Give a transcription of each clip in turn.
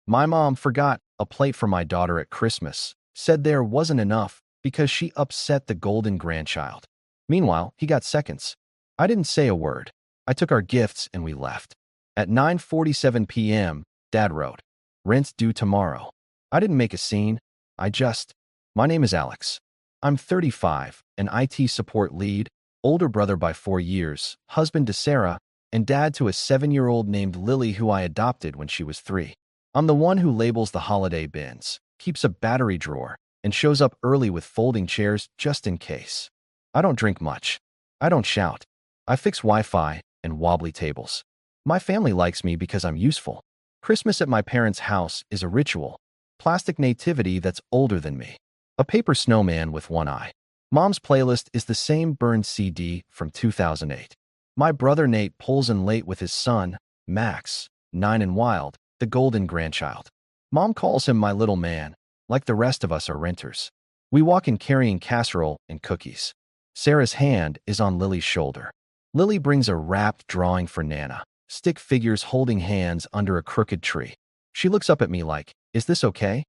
My mom forgot a plate for my daughter at Christmas, said there wasn't enough because she upset the golden grandchild. Meanwhile, he got seconds. I didn't say a word. I took our gifts and we left. At 9:47 p.m., Dad wrote, "Rent due tomorrow." I didn't make a scene. My name is Alex. I'm 35, an IT support lead, older brother by 4 years, husband to Sarah, and dad to a 7-year-old named Lily who I adopted when she was 3. I'm the one who labels the holiday bins, keeps a battery drawer, and shows up early with folding chairs just in case. I don't drink much. I don't shout. I fix Wi-Fi and wobbly tables. My family likes me because I'm useful. Christmas at my parents' house is a ritual. Plastic nativity that's older than me. A paper snowman with one eye. Mom's playlist is the same burned CD from 2008. My brother Nate pulls in late with his son, Max, 9 and wild, the golden grandchild. Mom calls him my little man, like the rest of us are renters. We walk in carrying casserole and cookies. Sarah's hand is on Lily's shoulder. Lily brings a wrapped drawing for Nana, stick figures holding hands under a crooked tree. She looks up at me like, "Is this okay?"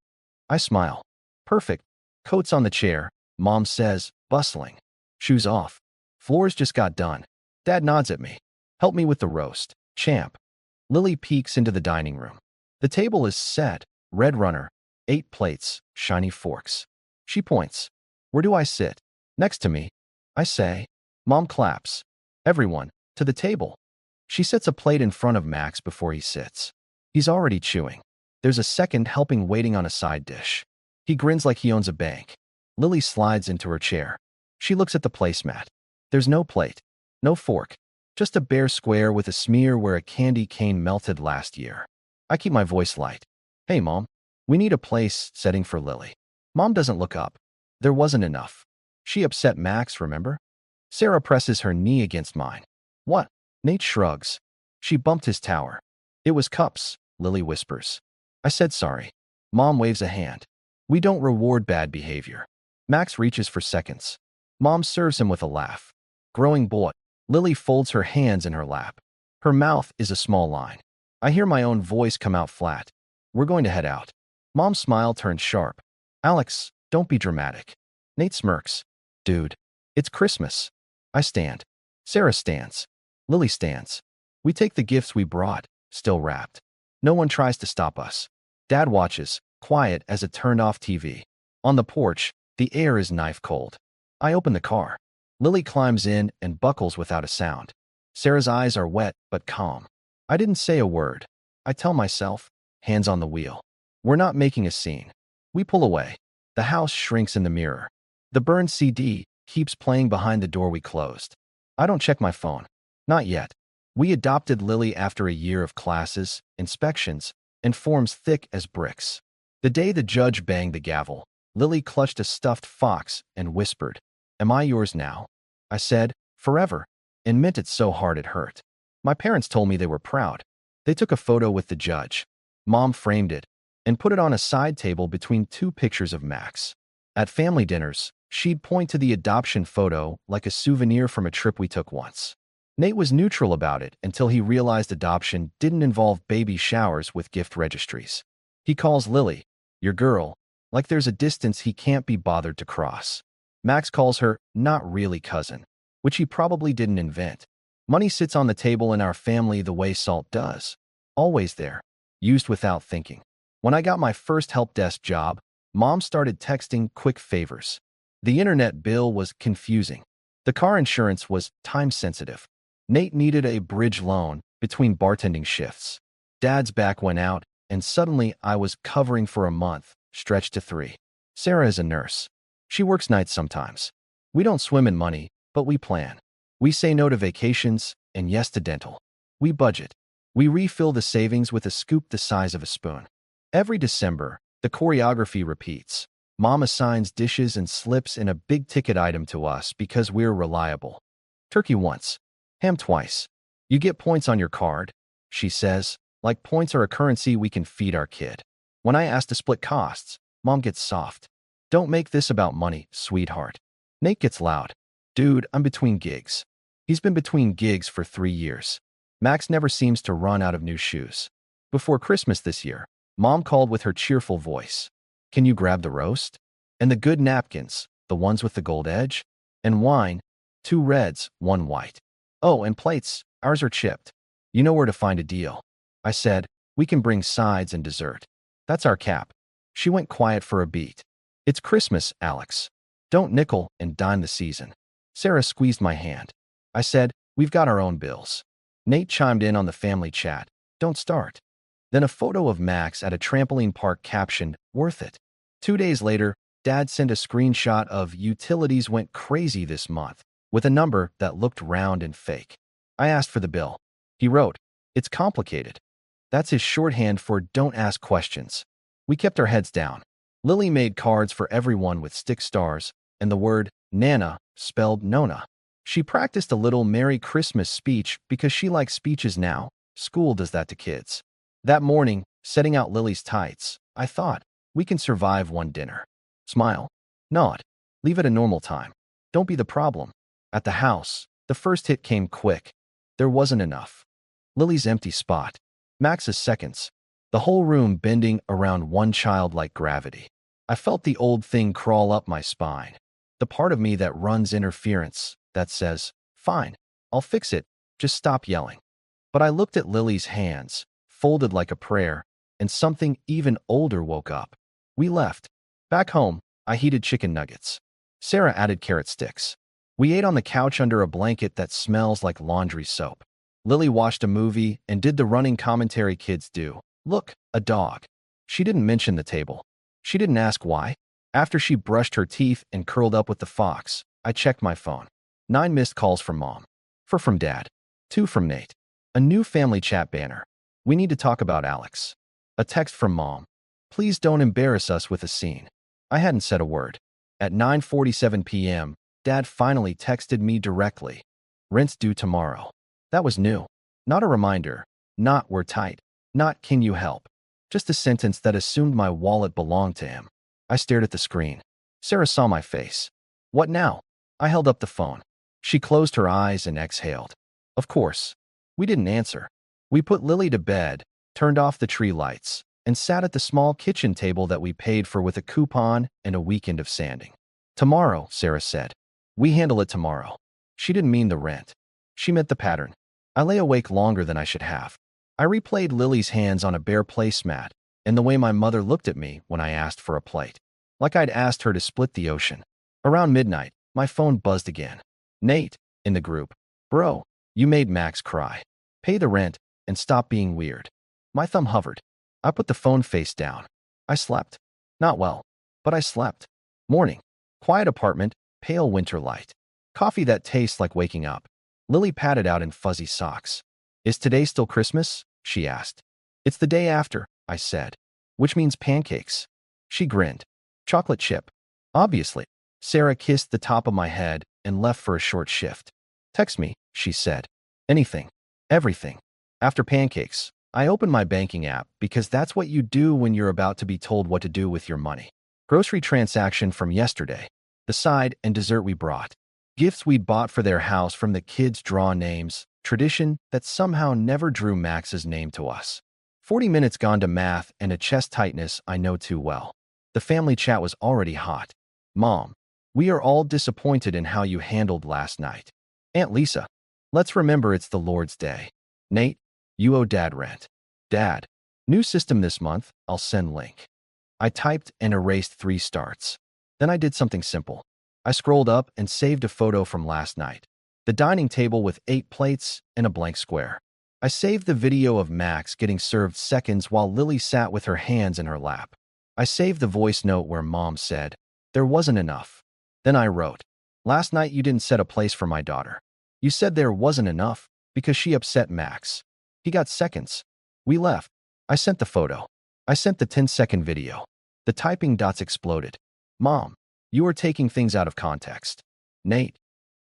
I smile. "Perfect." Coats on the chair, Mom says, bustling. Shoes off. Floors just got done. Dad nods at me. "Help me with the roast, champ." Lily peeks into the dining room. The table is set, red runner, 8 plates, shiny forks. She points. "Where do I sit?" "Next to me," I say. Mom claps. "Everyone, to the table." She sets a plate in front of Max before he sits. He's already chewing. There's a second helping waiting on a side dish. He grins like he owns a bank. Lily slides into her chair. She looks at the placemat. There's no plate, no fork, just a bare square with a smear where a candy cane melted last year. I keep my voice light. "Hey, Mom, we need a place setting for Lily." Mom doesn't look up. There wasn't enough. She upset Max, remember? Sarah presses her knee against mine. "What?" Nate shrugs. "She bumped his tower." "It was cups," Lily whispers. I said sorry. Mom waves a hand. "We don't reward bad behavior." Max reaches for seconds. Mom serves him with a laugh. "Growing boy." Lily folds her hands in her lap. Her mouth is a small line. I hear my own voice come out flat. "We're going to head out." Mom's smile turns sharp. "Alex, don't be dramatic." Nate smirks. "Dude, it's Christmas." I stand. Sarah stands. Lily stands. We take the gifts we brought, still wrapped. No one tries to stop us. Dad watches, quiet as a turned-off TV. On the porch, the air is knife cold. I open the car. Lily climbs in and buckles without a sound. Sarah's eyes are wet but calm. I didn't say a word. I tell myself, hands on the wheel. We're not making a scene. We pull away. The house shrinks in the mirror. The burned CD keeps playing behind the door we closed. I don't check my phone. Not yet. We adopted Lily after a year of classes, inspections, and forms thick as bricks. The day the judge banged the gavel, Lily clutched a stuffed fox and whispered, "Am I yours now?" I said, "Forever," and meant it so hard it hurt. My parents told me they were proud. They took a photo with the judge. Mom framed it and put it on a side table between 2 pictures of Max. At family dinners, she'd point to the adoption photo like a souvenir from a trip we took once. Nate was neutral about it until he realized adoption didn't involve baby showers with gift registries. He calls Lily, "Your girl," like there's a distance he can't be bothered to cross. Max calls her not really cousin, which he probably didn't invent. Money sits on the table in our family the way salt does. Always there, used without thinking. When I got my first help desk job, Mom started texting quick favors. The internet bill was confusing. The car insurance was time-sensitive. Nate needed a bridge loan between bartending shifts. Dad's back went out, and suddenly I was covering for a month, stretched to 3. Sarah is a nurse. She works nights sometimes. We don't swim in money, but we plan. We say no to vacations and yes to dental. We budget. We refill the savings with a scoop the size of a spoon. Every December, the choreography repeats. Mom assigns dishes and slips in a big-ticket item to us because we're reliable. Turkey once. Ham twice. "You get points on your card," she says, like points are a currency we can feed our kid. When I ask to split costs, Mom gets soft. "Don't make this about money, sweetheart." Nate gets loud. "Dude, I'm between gigs." He's been between gigs for 3 years. Max never seems to run out of new shoes. Before Christmas this year, Mom called with her cheerful voice. Can you grab the roast? And the good napkins, the ones with the gold edge? And wine, 2 reds, 1 white. Oh, and plates, ours are chipped. You know where to find a deal. I said, we can bring sides and dessert. That's our cap. She went quiet for a beat. It's Christmas, Alex. Don't nickel and dime the season. Sarah squeezed my hand. I said, we've got our own bills. Nate chimed in on the family chat. Don't start. Then a photo of Max at a trampoline park captioned, worth it. 2 days later, Dad sent a screenshot of utilities went crazy this month, with a number that looked round and fake. I asked for the bill. He wrote, it's complicated. That's his shorthand for don't ask questions. We kept our heads down. Lily made cards for everyone with stick stars and the word Nana spelled Nona. She practiced a little Merry Christmas speech because she likes speeches now. School does that to kids. That morning, setting out Lily's tights, I thought, we can survive one dinner. Smile. Nod. Leave at a normal time. Don't be the problem. At the house, the first hit came quick. There wasn't enough. Lily's empty spot. Max's seconds. The whole room bending around one child like gravity. I felt the old thing crawl up my spine. The part of me that runs interference, that says, fine, I'll fix it, just stop yelling. But I looked at Lily's hands, folded like a prayer, and something even older woke up. We left. Back home, I heated chicken nuggets. Sarah added carrot sticks. We ate on the couch under a blanket that smells like laundry soap. Lily watched a movie and did the running commentary kids do. Look, a dog. She didn't mention the table. She didn't ask why. After she brushed her teeth and curled up with the fox, I checked my phone. 9 missed calls from Mom. 4 from Dad. 2 from Nate. A new family chat banner. We need to talk about Alex. A text from Mom. Please don't embarrass us with a scene. I hadn't said a word. At 9:47 p.m., Dad finally texted me directly. Rent's due tomorrow. That was new. Not a reminder. Not we're tight. Not can you help. Just a sentence that assumed my wallet belonged to him. I stared at the screen. Sarah saw my face. What now? I held up the phone. She closed her eyes and exhaled. Of course. We didn't answer. We put Lily to bed, turned off the tree lights, and sat at the small kitchen table that we paid for with a coupon and a weekend of sanding. Tomorrow, Sarah said. We handle it tomorrow. She didn't mean the rent. She meant the pattern. I lay awake longer than I should have. I replayed Lily's hands on a bare placemat and the way my mother looked at me when I asked for a plate. Like I'd asked her to split the ocean. Around midnight, my phone buzzed again. Nate, in the group. Bro, you made Max cry. Pay the rent and stop being weird. My thumb hovered. I put the phone face down. I slept. Not well, but I slept. Morning. Quiet apartment, pale winter light. Coffee that tastes like waking up. Lily patted out in fuzzy socks. Is today still Christmas? She asked. It's the day after, I said. Which means pancakes. She grinned. Chocolate chip. Obviously. Sarah kissed the top of my head and left for a short shift. Text me, she said. Anything. Everything. After pancakes, I opened my banking app because that's what you do when you're about to be told what to do with your money. Grocery transaction from yesterday. The side and dessert we brought. Gifts we'd bought for their house from the kids' draw names. Tradition that somehow never drew Max's name to us. 40 minutes gone to math and a chest tightness I know too well. The family chat was already hot. Mom, we are all disappointed in how you handled last night. Aunt Lisa, let's remember it's the Lord's Day. Nate, you owe Dad rent. Dad, new system this month, I'll send link. I typed and erased 3 starts. Then I did something simple. I scrolled up and saved a photo from last night. The dining table with 8 plates and a blank square. I saved the video of Max getting served seconds while Lily sat with her hands in her lap. I saved the voice note where Mom said, there wasn't enough. Then I wrote, last night you didn't set a place for my daughter. You said there wasn't enough because she upset Max. He got seconds. We left. I sent the photo. I sent the 10-second video. The typing dots exploded. Mom, you are taking things out of context. Nate,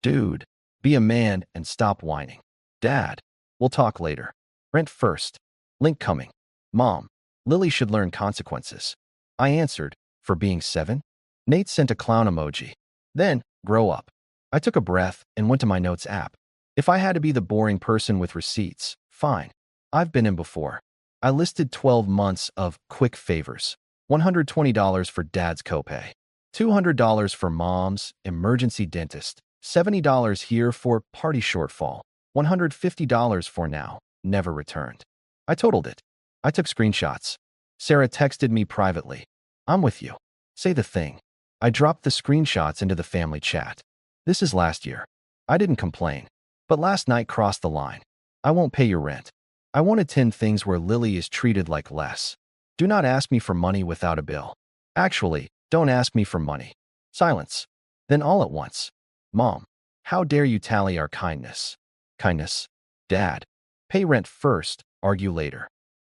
dude, be a man and stop whining. Dad, we'll talk later. Rent first. Link coming. Mom, Lily should learn consequences. I answered, for being 7? Nate sent a clown emoji. Then, grow up. I took a breath and went to my notes app. If I had to be the boring person with receipts, fine. I've been in before. I listed 12 months of quick favors. $120 for dad's copay. $200 for mom's emergency dentist. $70 here for party shortfall. $150 for now, never returned. I totaled it. I took screenshots. Sarah texted me privately. I'm with you. Say the thing. I dropped the screenshots into the family chat. This is last year. I didn't complain. But last night crossed the line. I won't pay your rent. I wanted 10 things where Lily is treated like less. Do not ask me for money without a bill. Actually, don't ask me for money. Silence. Then all at once. Mom, how dare you tally our kindness? Kindness. Dad, pay rent first, argue later.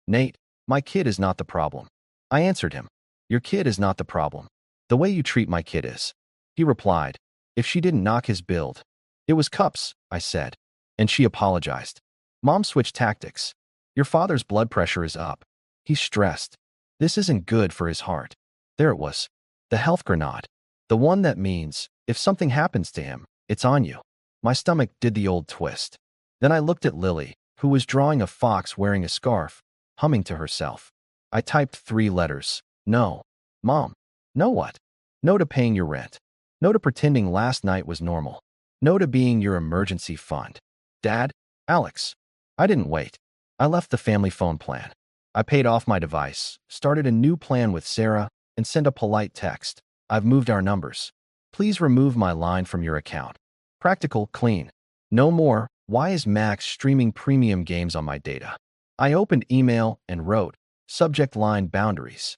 Nate, my kid is not the problem. I answered him. Your kid is not the problem. The way you treat my kid is. He replied, if she didn't knock his build. It was cups, I said. And she apologized. Mom switched tactics. Your father's blood pressure is up. He's stressed. This isn't good for his heart. There it was. The health grenade. The one that means, if something happens to him, it's on you. My stomach did the old twist. Then I looked at Lily, who was drawing a fox wearing a scarf, humming to herself. I typed 3 letters. No. Mom. No what? No to paying your rent. No to pretending last night was normal. No to being your emergency fund. Dad, Alex. I didn't wait. I left the family phone plan. I paid off my device, started a new plan with Sarah, and sent a polite text. I've moved our numbers. Please remove my line from your account. Practical, clean. No more, why is Max streaming premium games on my data? I opened email and wrote, subject line boundaries.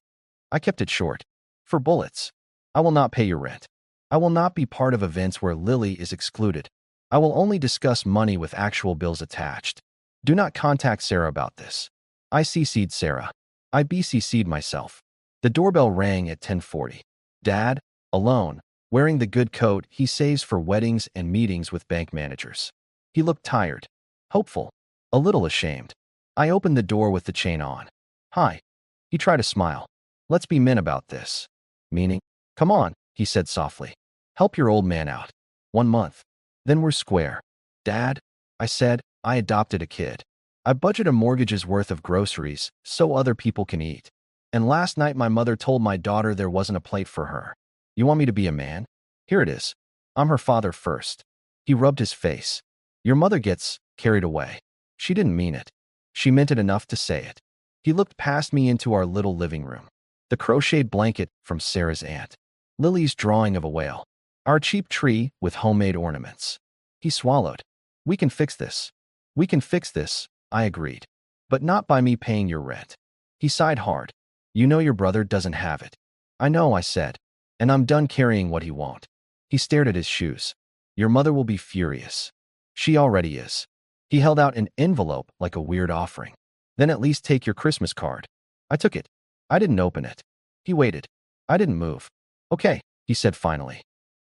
I kept it short. For bullets. I will not pay your rent. I will not be part of events where Lily is excluded. I will only discuss money with actual bills attached. Do not contact Sarah about this. I CC'd Sarah. I BCC'd myself. The doorbell rang at 10:40. Dad, alone, wearing the good coat he saves for weddings and meetings with bank managers. He looked tired, hopeful, a little ashamed. I opened the door with the chain on. Hi. He tried to smile. Let's be men about this. Meaning? Come on, he said softly. Help your old man out. 1 month. Then we're square. Dad, I said, I adopted a kid. I budget a mortgage's worth of groceries so other people can eat. And last night my mother told my daughter there wasn't a plate for her. You want me to be a man? Here it is. I'm her father first. He rubbed his face. Your mother gets carried away. She didn't mean it. She meant it enough to say it. He looked past me into our little living room. The crocheted blanket from Sarah's aunt. Lily's drawing of a whale. Our cheap tree with homemade ornaments. He swallowed. We can fix this. We can fix this, I agreed. But not by me paying your rent. He sighed hard. You know your brother doesn't have it. I know, I said. And I'm done carrying what he won't. He stared at his shoes. Your mother will be furious. She already is. He held out an envelope like a weird offering. Then at least take your Christmas card. I took it. I didn't open it. He waited. I didn't move. Okay, he said finally.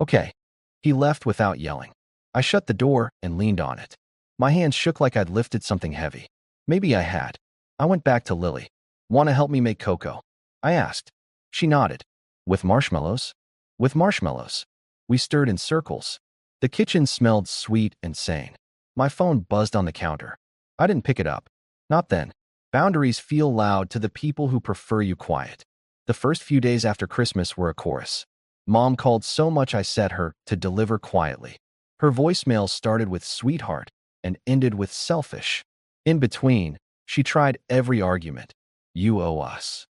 Okay. He left without yelling. I shut the door and leaned on it. My hands shook like I'd lifted something heavy. Maybe I had. I went back to Lily. Want to help me make cocoa? I asked. She nodded. With marshmallows? With marshmallows. We stirred in circles. The kitchen smelled sweet and sane. My phone buzzed on the counter. I didn't pick it up. Not then. Boundaries feel loud to the people who prefer you quiet. The first few days after Christmas were a chorus. Mom called so much I set her to deliver quietly. Her voicemail started with sweetheart and ended with selfish. In between, she tried every argument. You owe us.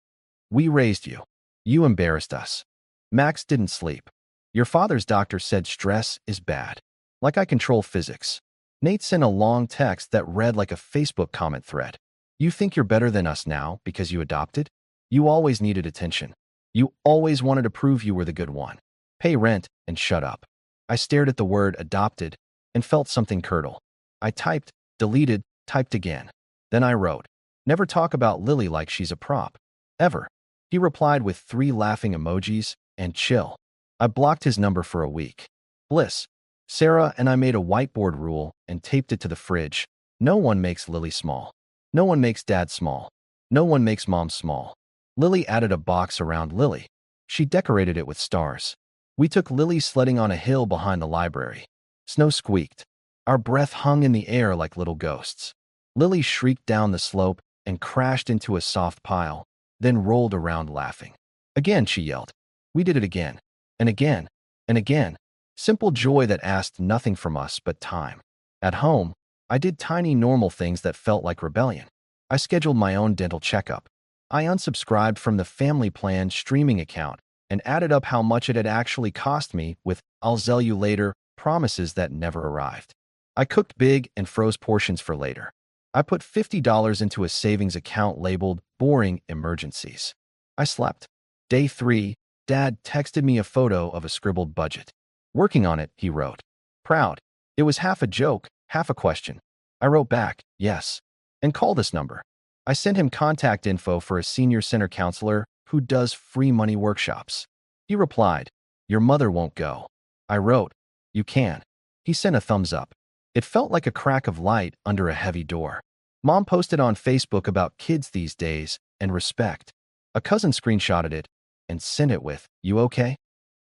We raised you. You embarrassed us. Max didn't sleep. Your father's doctor said stress is bad. Like I control physics. Nate sent a long text that read like a Facebook comment thread. You think you're better than us now because you adopted? You always needed attention. You always wanted to prove you were the good one. Pay rent and shut up. I stared at the word adopted and felt something curdle. I typed, deleted, typed again. Then I wrote, never talk about Lily like she's a prop. Ever. He replied with 3 laughing emojis and chill. I blocked his number for a week. Bliss. Sarah and I made a whiteboard rule and taped it to the fridge. No one makes Lily small. No one makes dad small. No one makes mom small. Lily added a box around Lily. She decorated it with stars. We took Lily sledding on a hill behind the library. Snow squeaked. Our breath hung in the air like little ghosts. Lily shrieked down the slope and crashed into a soft pile, then rolled around laughing. Again, she yelled. We did it again, and again, and again. Simple joy that asked nothing from us but time. At home, I did tiny normal things that felt like rebellion. I scheduled my own dental checkup. I unsubscribed from the family plan streaming account and added up how much it had actually cost me with "I'll sell you later" promises that never arrived. I cooked big and froze portions for later. I put $50 into a savings account labeled "boring emergencies." I slept. Day 3, Dad texted me a photo of a scribbled budget. Working on it, he wrote. Proud. It was half a joke, half a question. I wrote back, yes. And call this number. I sent him contact info for a senior center counselor who does free money workshops. He replied, your mother won't go. I wrote, you can. He sent a thumbs up. It felt like a crack of light under a heavy door. Mom posted on Facebook about kids these days and respect. A cousin screenshotted it and sent it with, you okay?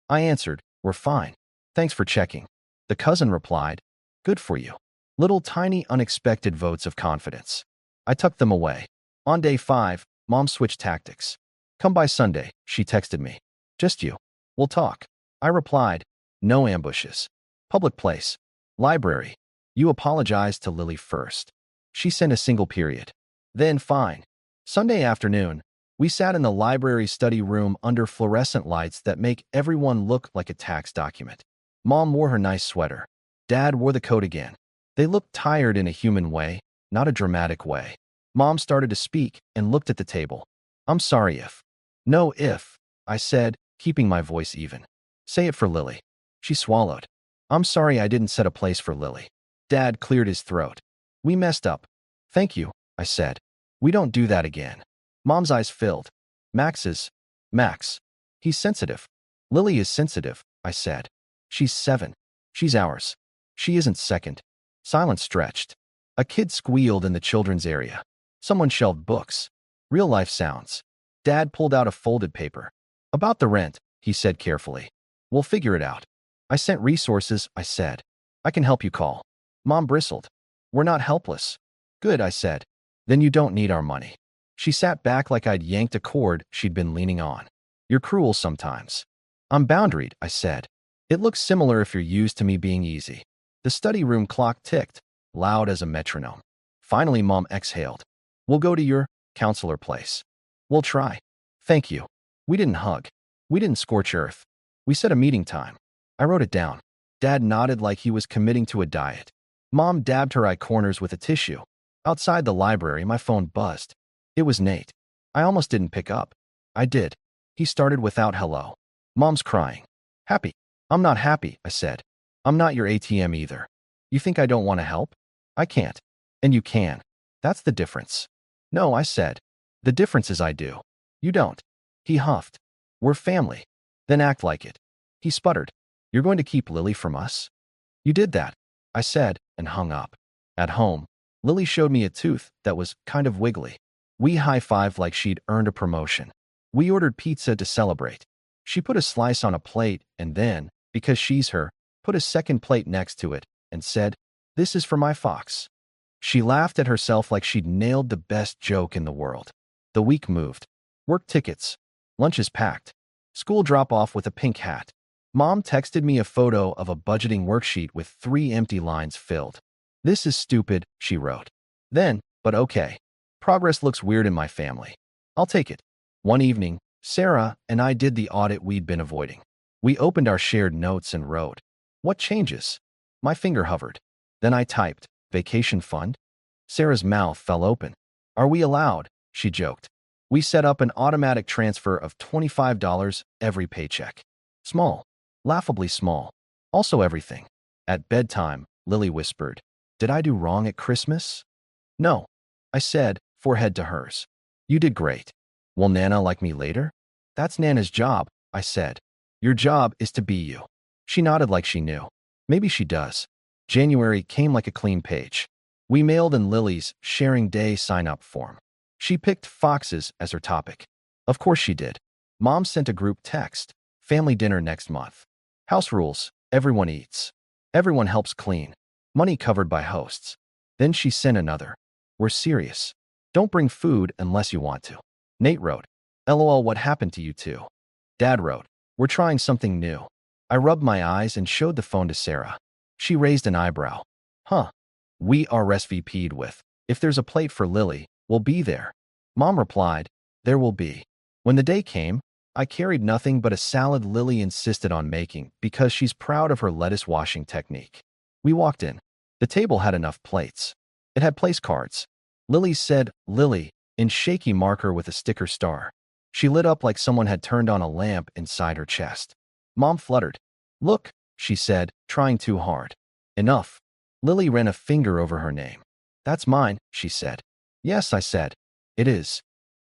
I answered, we're fine. Thanks for checking. The cousin replied, good for you. Little tiny unexpected votes of confidence. I tucked them away. On day 5, Mom switched tactics. Come by Sunday, she texted me. Just you. We'll talk. I replied, no ambushes. Public place. Library. You apologized to Lily first. She sent a single period. Then fine. Sunday afternoon, we sat in the library study room under fluorescent lights that make everyone look like a tax document. Mom wore her nice sweater. Dad wore the coat again. They looked tired in a human way, not a dramatic way. Mom started to speak and looked at the table. I'm sorry if. No if, I said, keeping my voice even. Say it for Lily. She swallowed. I'm sorry I didn't set a place for Lily. Dad cleared his throat. We messed up. Thank you, I said. We don't do that again. Mom's eyes filled. Max. He's sensitive. Lily is sensitive, I said. She's 7. She's ours. She isn't second. Silence stretched. A kid squealed in the children's area. Someone shelved books. Real life sounds. Dad pulled out a folded paper. About the rent, he said carefully. We'll figure it out. I sent resources, I said. I can help you call. Mom bristled. We're not helpless. Good, I said. Then you don't need our money. She sat back like I'd yanked a cord she'd been leaning on. You're cruel sometimes. I'm boundaried, I said. It looks similar if you're used to me being easy. The study room clock ticked, loud as a metronome. Finally, Mom exhaled. We'll go to your counselor place. We'll try. Thank you. We didn't hug. We didn't scorch earth. We set a meeting time. I wrote it down. Dad nodded like he was committing to a diet. Mom dabbed her eye corners with a tissue. Outside the library, my phone buzzed. It was Nate. I almost didn't pick up. I did. He started without hello. Mom's crying. Happy. I'm not happy, I said. I'm not your ATM either. You think I don't want to help? I can't. And you can. That's the difference. No, I said. The difference is I do. You don't. He huffed. We're family. Then act like it. He sputtered. You're going to keep Lily from us? You did that, I said, and hung up. At home, Lily showed me a tooth that was kind of wiggly. We high-fived like she'd earned a promotion. We ordered pizza to celebrate. She put a slice on a plate and then, because she's her, put a second plate next to it and said, this is for my fox. She laughed at herself like she'd nailed the best joke in the world. The week moved. Work tickets. Lunches packed. School drop-off with a pink hat. Mom texted me a photo of a budgeting worksheet with 3 empty lines filled. This is stupid, she wrote. Then, but okay. Progress looks weird in my family. I'll take it. One evening, Sarah and I did the audit we'd been avoiding. We opened our shared notes and wrote, what changes? My finger hovered. Then I typed, vacation fund? Sarah's mouth fell open. Are we allowed? She joked. We set up an automatic transfer of $25 every paycheck. Small. Laughably small. Also everything. At bedtime, Lily whispered, did I do wrong at Christmas? No. I said, forehead to hers. You did great. Will Nana like me later? That's Nana's job, I said. Your job is to be you. She nodded like she knew. Maybe she does. January came like a clean page. We mailed in Lily's sharing day sign-up form. She picked foxes as her topic. Of course she did. Mom sent a group text. Family dinner next month. House rules. Everyone eats. Everyone helps clean. Money covered by hosts. Then she sent another. We're serious. Don't bring food unless you want to. Nate wrote, LOL, what happened to you two? Dad wrote, we're trying something new. I rubbed my eyes and showed the phone to Sarah. She raised an eyebrow. Huh. We RSVP'd with, if there's a plate for Lily, we'll be there. Mom replied, there will be. When the day came, I carried nothing but a salad Lily insisted on making because she's proud of her lettuce washing technique. We walked in. The table had enough plates. It had place cards. Lily said, Lily, in shaky marker with a sticker star. She lit up like someone had turned on a lamp inside her chest. Mom fluttered. Look, she said, trying too hard. Enough. Lily ran a finger over her name. That's mine, she said. Yes, I said. It is.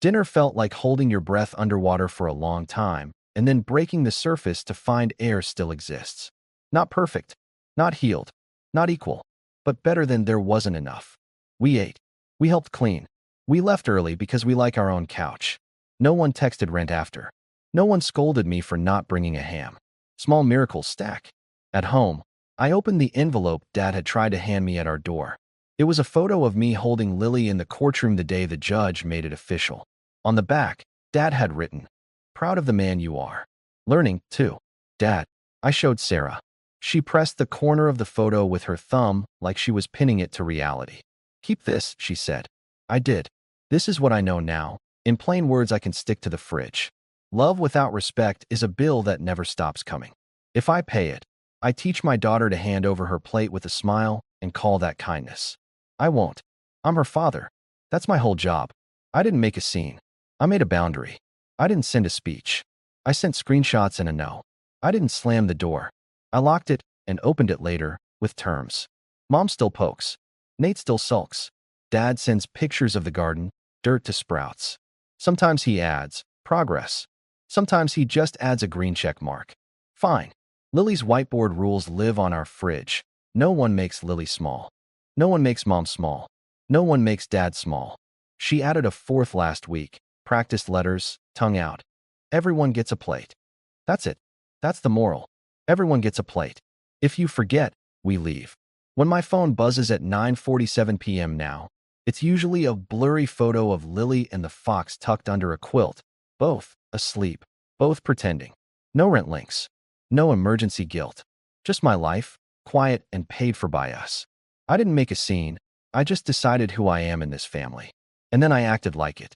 Dinner felt like holding your breath underwater for a long time and then breaking the surface to find air still exists. Not perfect, not healed, not equal, but better than there wasn't enough. We ate. We helped clean. We left early because we like our own couch. No one texted rent after. No one scolded me for not bringing a ham. Small miracles stack. At home, I opened the envelope Dad had tried to hand me at our door. It was a photo of me holding Lily in the courtroom the day the judge made it official. On the back, Dad had written, proud of the man you are. Learning, too. Dad. I showed Sarah. She pressed the corner of the photo with her thumb like she was pinning it to reality. Keep this, she said. I did. This is what I know now. In plain words I can stick to the fridge. Love without respect is a bill that never stops coming. If I pay it, I teach my daughter to hand over her plate with a smile and call that kindness. I won't. I'm her father. That's my whole job. I didn't make a scene. I made a boundary. I didn't send a speech. I sent screenshots and a no. I didn't slam the door. I locked it and opened it later with terms. Mom still pokes. Nate still sulks. Dad sends pictures of the garden, dirt to sprouts. Sometimes he adds, progress. Sometimes he just adds a green check mark. Fine. Lily's whiteboard rules live on our fridge. No one makes Lily small. No one makes Mom small. No one makes Dad small. She added a fourth last week. Practiced letters, tongue out. Everyone gets a plate. That's it. That's the moral. Everyone gets a plate. If you forget, we leave. When my phone buzzes at 9:47 p.m. now, it's usually a blurry photo of Lily and the fox tucked under a quilt, both asleep, both pretending. No rent links. No emergency guilt. Just my life, quiet and paid for by us. I didn't make a scene. I just decided who I am in this family. And then I acted like it.